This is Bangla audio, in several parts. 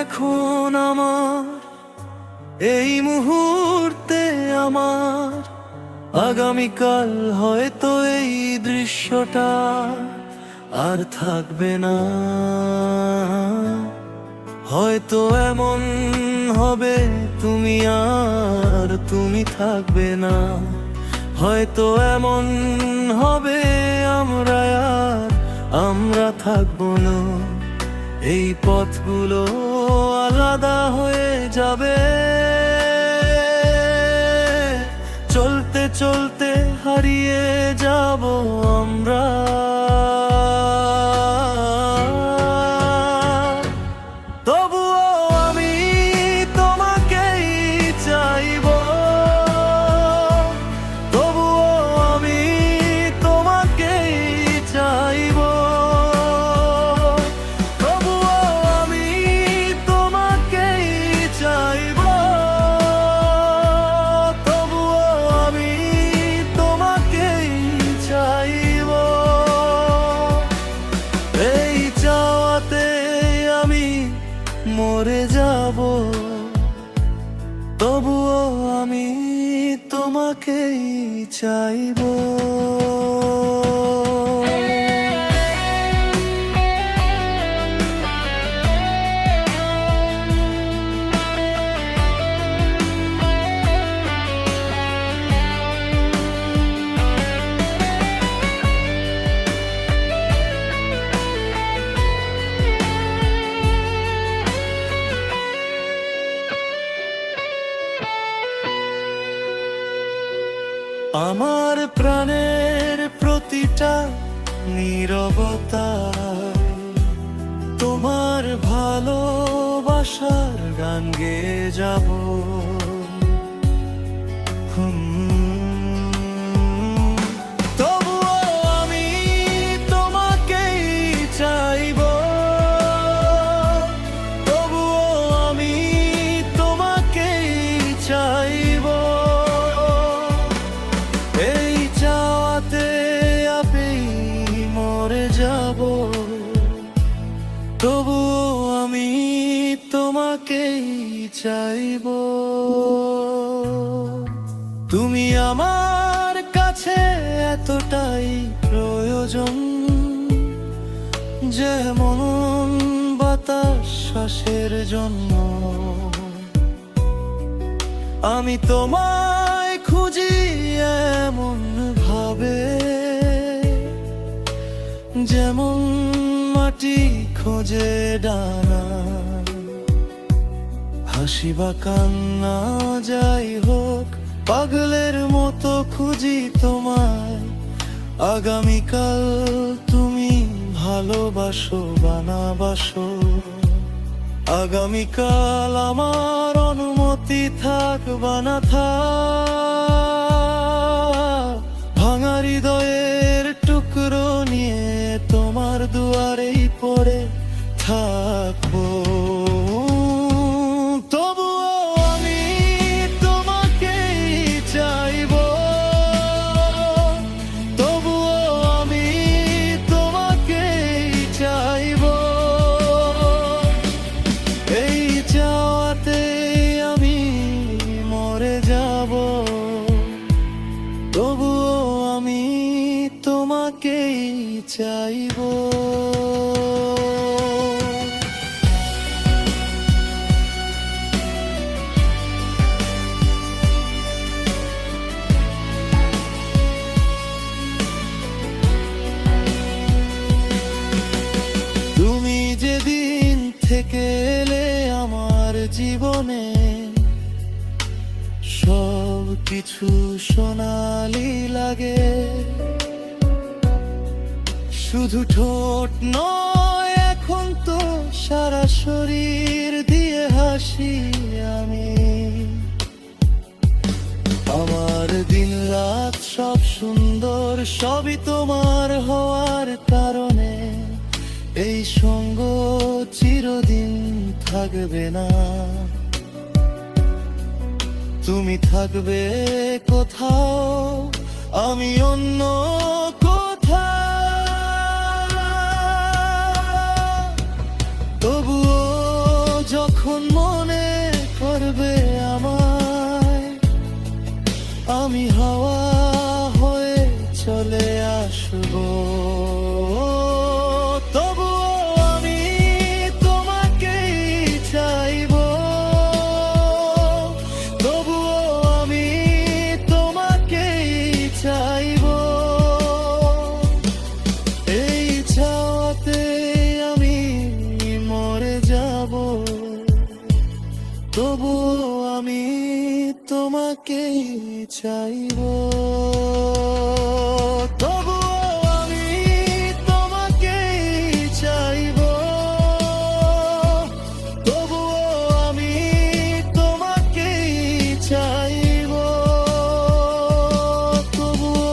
এখন আমার এই মুহূর্তে আমার, আগামীকাল হয়তো এই দৃশ্যটা আর থাকবে না। হয়তো এমন হবে তুমি আর তুমি থাকবে না। হয়তো এমন হবে আমরা থাকবো না। এই পথগুলো আলাদা হয়ে যাবে, চলতে চলতে হারিয়ে যাব আমরা। তবুও আমি তোমাকেই চাইবো, তবুও আমি তোমাকেই চাইবো, তবুও আমি তোমাকেই চাইবো, তবুও আমি তোমাকেই চাইবো। এই চাওয়াতে আমি মরে যাব, তবুও আমি তোমাকেই চাইবো। আমার প্রাণের প্রতিটা নীরবতায় তোমার ভালোবাসার গান গেয়ে যাব। তবুও আমি তোমাকেই চাইবো, তবুও আমি তোমাকেই চাইবো। এই চাওয়াতে আমি মরে যাব, তবুও আমি তোমাকেই চাইবো। তুমি আমার কাছে এতটাই প্রয়োজন, যেমন বাতাস শ্বাসের জন্য। আমি তোমায় খুঁজি এমন ভাবে, যেমন মাটি খোঁজে ডানা। হাসি বা কান্না যাই হোক, পাগলের মতো খুঁজি তোমায়। আগামীকাল তুমি ভালোবাসো বা না বাসো, আগামীকাল আমার অনুমতি থাক বা না থাক, ভাঙা হৃদয়ের টুকরো নিয়ে তোমার দুয়ারেই পড়ে থাকবো। তবুও আমি তোমাকেই চাইবো, তবুও আমি তোমাকেই চাইবো। এই চাওয়াতে আমি মরে যাব, তবুও আমি তোমাকেই চাইবো। তুমি যেদিন থেকে এলে আমার জীবনে, সব কিছু সোনালি লাগে। শুধু ঠোঁট নয়, এখন তো সারা শরীর দিয়ে হাসি আমি। আমার দিন রাত সব সুন্দর, সবই তোমার হওয়ার কারণে। এই সঙ্গ চিরদিন থাকবে না, তুমি থাকবে কোথাও, আমি অন্য কোথাও। তবুও যখন আমি হাওয়া হয়ে চলে আসবো, তবুও আমি তোমাকেই চাইবো, তবুও আমি তোমাকেই চাইবো। এই চাওয়াতে আমি মরে যাব, তবুও আমি তোমাকেই চাইবো, তবুও আমি তোমাকেই চাইবো, তবুও আমি তোমাকেই চাইবো, তবুও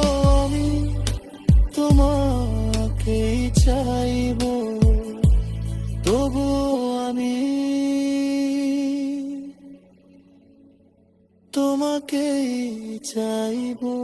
আমি তোমাকেই চাইবো, তবুও আমি তোমাকেই চাইবো।